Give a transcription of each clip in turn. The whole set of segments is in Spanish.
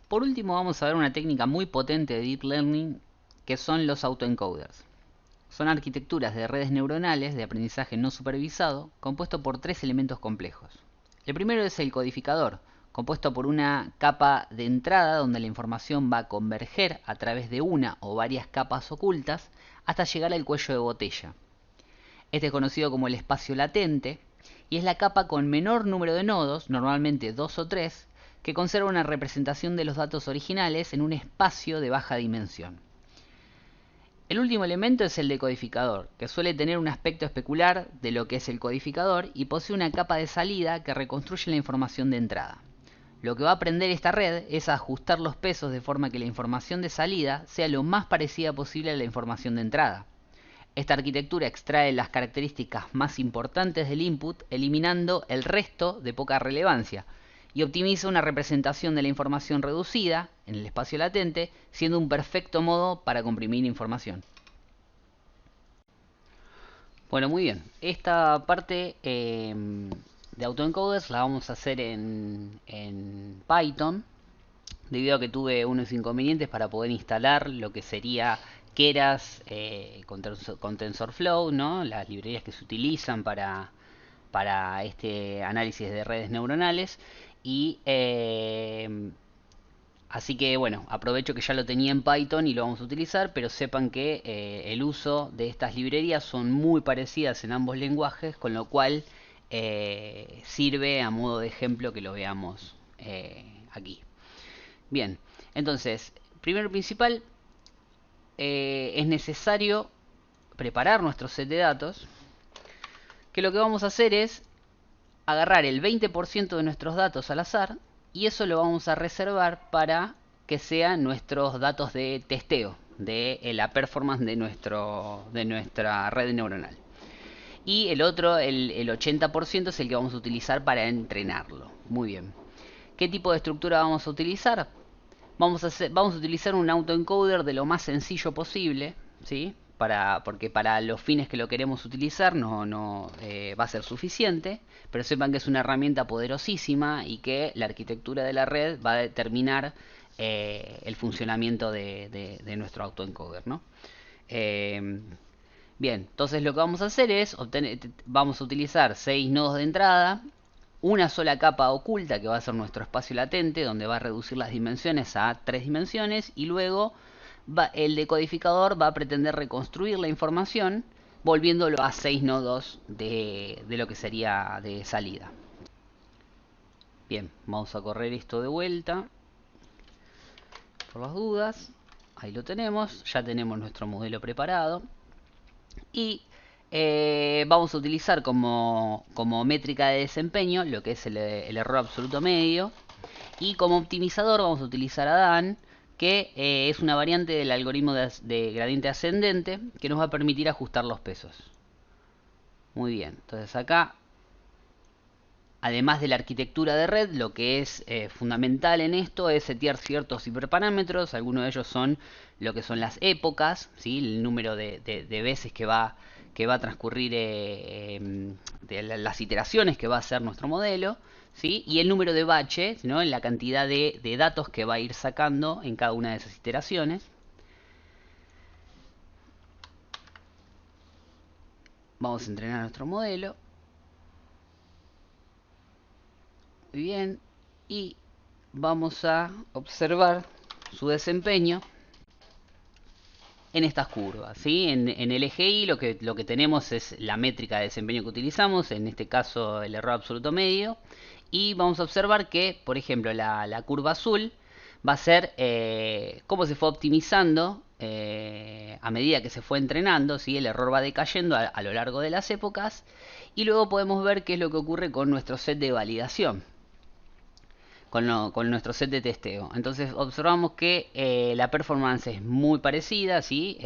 Por último vamos a ver una técnica muy potente de Deep Learning que son los autoencoders. Son arquitecturas de redes neuronales de aprendizaje no supervisado compuesto por tres elementos complejos. El primero es el codificador, compuesto por una capa de entrada donde la información va a converger a través de una o varias capas ocultas hasta llegar al cuello de botella. Este es conocido como el espacio latente y es la capa con menor número de nodos, normalmente 2 o 3, que conserva una representación de los datos originales en un espacio de baja dimensión. El último elemento es el decodificador, que suele tener un aspecto especular de lo que es el codificador y posee una capa de salida que reconstruye la información de entrada. Lo que va a aprender esta red es a ajustar los pesos de forma que la información de salida sea lo más parecida posible a la información de entrada. Esta arquitectura extrae las características más importantes del input, eliminando el resto de poca relevancia, y optimiza una representación de la información reducida en el espacio latente, siendo un perfecto modo para comprimir información. Bueno, muy bien. Esta parte de autoencoders la vamos a hacer en Python, debido a que tuve unos inconvenientes para poder instalar lo que sería Keras con TensorFlow, ¿no? Las librerías que se utilizan para este análisis de redes neuronales. Y así que bueno, aprovecho que ya lo tenía en Python y lo vamos a utilizar, pero sepan que el uso de estas librerías son muy parecidas en ambos lenguajes, con lo cual sirve a modo de ejemplo que lo veamos aquí. Bien, entonces, primero principal, es necesario preparar nuestro set de datos, que lo que vamos a hacer es agarrar el 20% de nuestros datos al azar y eso lo vamos a reservar para que sean nuestros datos de testeo de la performance de nuestra red neuronal. Y el otro, el 80%, es el que vamos a utilizar para entrenarlo. Muy bien. ¿Qué tipo de estructura vamos a utilizar? Vamos a utilizar un autoencoder de lo más sencillo posible, ¿sí? Porque para los fines que lo queremos utilizar no va a ser suficiente, pero sepan que es una herramienta poderosísima y que la arquitectura de la red va a determinar el funcionamiento de nuestro autoencoder, ¿no? Bien, entonces lo que vamos a hacer es, vamos a utilizar 6 nodos de entrada, una sola capa oculta que va a ser nuestro espacio latente, donde va a reducir las dimensiones a 3 dimensiones, y luego el decodificador va a pretender reconstruir la información volviéndolo a 6 nodos de lo que sería de salida. Bien, vamos a correr esto de vuelta por las dudas. Ahí lo tenemos, ya tenemos nuestro modelo preparado. Y vamos a utilizar como métrica de desempeño lo que es el error absoluto medio. Y como optimizador vamos a utilizar a Dan, que es una variante del algoritmo de gradiente ascendente que nos va a permitir ajustar los pesos. Muy bien, entonces acá, además de la arquitectura de red, lo que es fundamental en esto es setear ciertos hiperparámetros. Algunos de ellos son lo que son las épocas, ¿sí? El número de veces que va a transcurrir de las iteraciones que va a hacer nuestro modelo, ¿sí? Y el número de baches, ¿no? En la cantidad de datos que va a ir sacando en cada una de esas iteraciones. Vamos a entrenar nuestro modelo. Muy bien. Y vamos a observar su desempeño en estas curvas, ¿sí? En el eje Y lo que tenemos es la métrica de desempeño que utilizamos, en este caso el error absoluto medio, y vamos a observar que, por ejemplo, la curva azul va a ser cómo se fue optimizando a medida que se fue entrenando, ¿sí? El error va decayendo a lo largo de las épocas, y luego podemos ver qué es lo que ocurre con nuestro set de validación. Con nuestro set de testeo. Entonces observamos que la performance es muy parecida, ¿sí?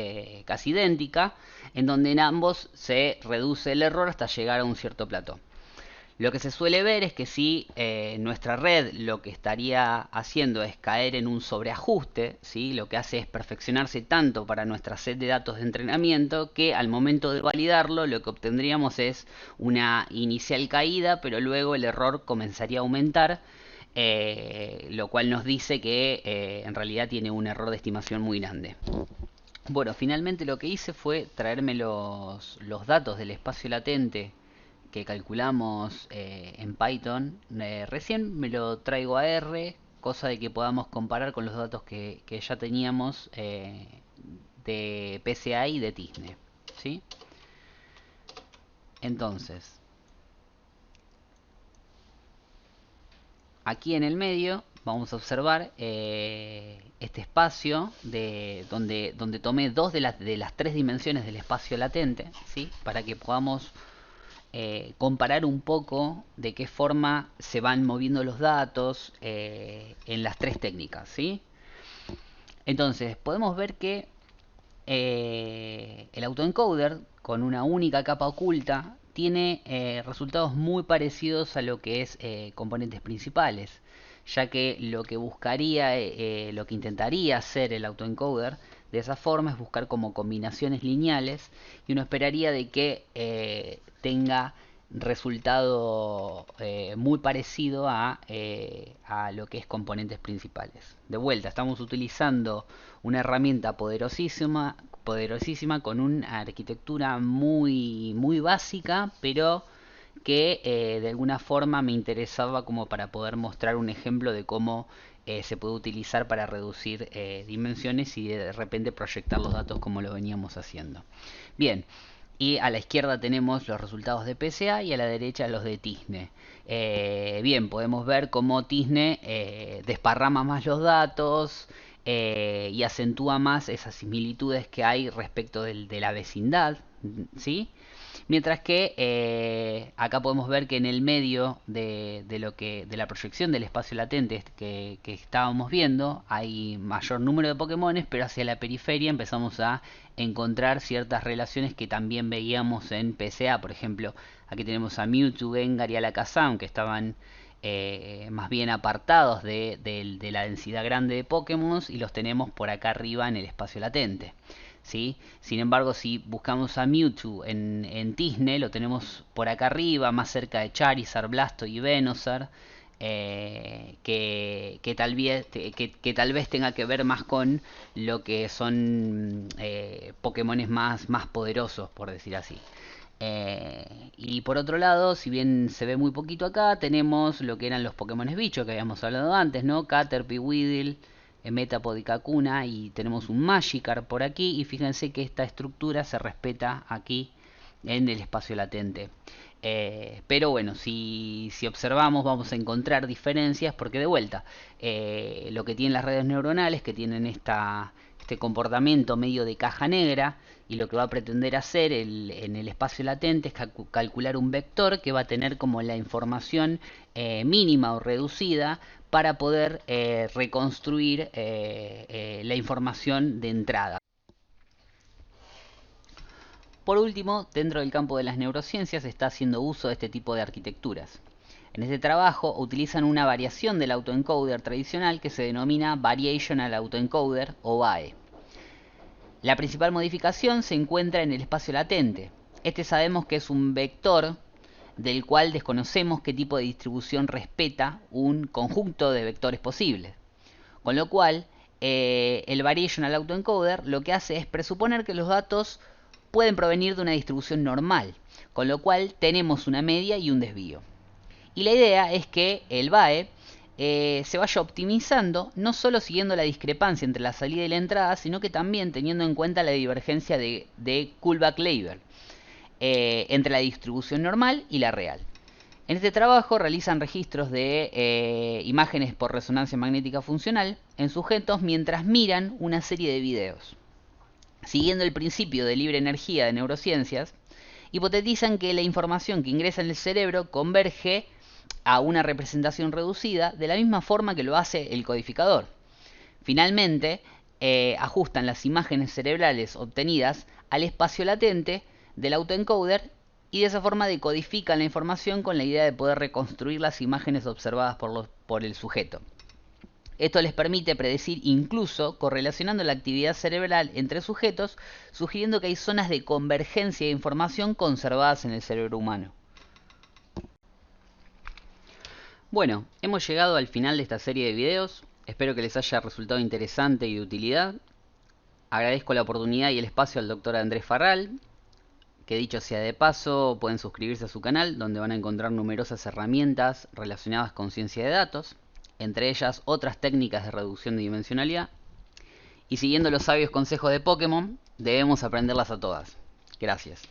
Casi idéntica, en donde en ambos se reduce el error hasta llegar a un cierto plató. Lo que se suele ver es que si nuestra red lo que estaría haciendo es caer en un sobreajuste, ¿sí? Lo que hace es perfeccionarse tanto para nuestra set de datos de entrenamiento que al momento de validarlo lo que obtendríamos es una inicial caída, pero luego el error comenzaría a aumentar lo cual nos dice que en realidad tiene un error de estimación muy grande. Bueno, finalmente lo que hice fue traerme los datos del espacio latente que calculamos en Python. Recién me lo traigo a R, cosa de que podamos comparar con los datos que ya teníamos de PCA y de Tizne, ¿sí? Entonces, aquí en el medio vamos a observar este espacio donde tomé dos de las tres dimensiones del espacio latente, ¿sí? Para que podamos comparar un poco de qué forma se van moviendo los datos en las tres técnicas, ¿sí? Entonces, podemos ver que el autoencoder con una única capa oculta tiene resultados muy parecidos a lo que es componentes principales, ya que lo que buscaría, lo que intentaría hacer el autoencoder de esa forma es buscar como combinaciones lineales, y uno esperaría de que tenga resultado muy parecido a lo que es componentes principales. De vuelta, estamos utilizando una herramienta poderosísima con una arquitectura muy básica, pero que de alguna forma me interesaba como para poder mostrar un ejemplo de cómo se puede utilizar para reducir dimensiones y de repente proyectar los datos como lo veníamos haciendo. Bien, y a la izquierda tenemos los resultados de PCA y a la derecha los de Tizne. Bien, podemos ver cómo Tizne desparrama más los datos y acentúa más esas similitudes que hay respecto de la vecindad, ¿sí? Mientras que acá podemos ver que en el medio de la proyección del espacio latente que estábamos viendo hay mayor número de Pokémones, pero hacia la periferia empezamos a encontrar ciertas relaciones que también veíamos en PCA. Por ejemplo, aquí tenemos a Mewtwo, Gengar y Alakazam, que estaban más bien apartados de la densidad grande de Pokémon, y los tenemos por acá arriba en el espacio latente, ¿sí? Sin embargo, si buscamos a Mewtwo en Tizne, lo tenemos por acá arriba, más cerca de Charizard, Blastoise y Venusaur, que tal vez tenga que ver más con lo que son Pokémones más poderosos, por decir así. Y por otro lado, si bien se ve muy poquito acá, tenemos lo que eran los Pokémones bichos que habíamos hablado antes, ¿no? Caterpie, Weedle, Metapod y Kakuna, y tenemos un Magikarp por aquí, y fíjense que esta estructura se respeta aquí en el espacio latente. Pero bueno, si observamos vamos a encontrar diferencias, porque de vuelta, lo que tienen las redes neuronales, que tienen este comportamiento medio de caja negra, y lo que va a pretender hacer en el espacio latente es calcular un vector que va a tener como la información mínima o reducida para poder reconstruir la información de entrada. Por último, dentro del campo de las neurociencias se está haciendo uso de este tipo de arquitecturas. En este trabajo utilizan una variación del autoencoder tradicional que se denomina Variational Autoencoder o VAE. La principal modificación se encuentra en el espacio latente. Este sabemos que es un vector del cual desconocemos qué tipo de distribución respeta un conjunto de vectores posibles. Con lo cual, el Variational Autoencoder lo que hace es presuponer que los datos pueden provenir de una distribución normal, con lo cual tenemos una media y un desvío. Y la idea es que el VAE se vaya optimizando, no solo siguiendo la discrepancia entre la salida y la entrada, sino que también teniendo en cuenta la divergencia de Kullback-Leibler entre la distribución normal y la real. En este trabajo realizan registros de imágenes por resonancia magnética funcional en sujetos mientras miran una serie de videos. Siguiendo el principio de libre energía de neurociencias, hipotetizan que la información que ingresa en el cerebro converge a una representación reducida de la misma forma que lo hace el codificador. Finalmente, ajustan las imágenes cerebrales obtenidas al espacio latente del autoencoder y de esa forma decodifican la información con la idea de poder reconstruir las imágenes observadas por el sujeto. Esto les permite predecir incluso correlacionando la actividad cerebral entre sujetos, sugiriendo que hay zonas de convergencia de información conservadas en el cerebro humano. Bueno, hemos llegado al final de esta serie de videos. Espero que les haya resultado interesante y de utilidad. Agradezco la oportunidad y el espacio al doctor Andrés Farral, que dicho sea de paso, pueden suscribirse a su canal, donde van a encontrar numerosas herramientas relacionadas con ciencia de datos, entre ellas otras técnicas de reducción de dimensionalidad. Y siguiendo los sabios consejos de Pokémon, debemos aprenderlas a todas. Gracias.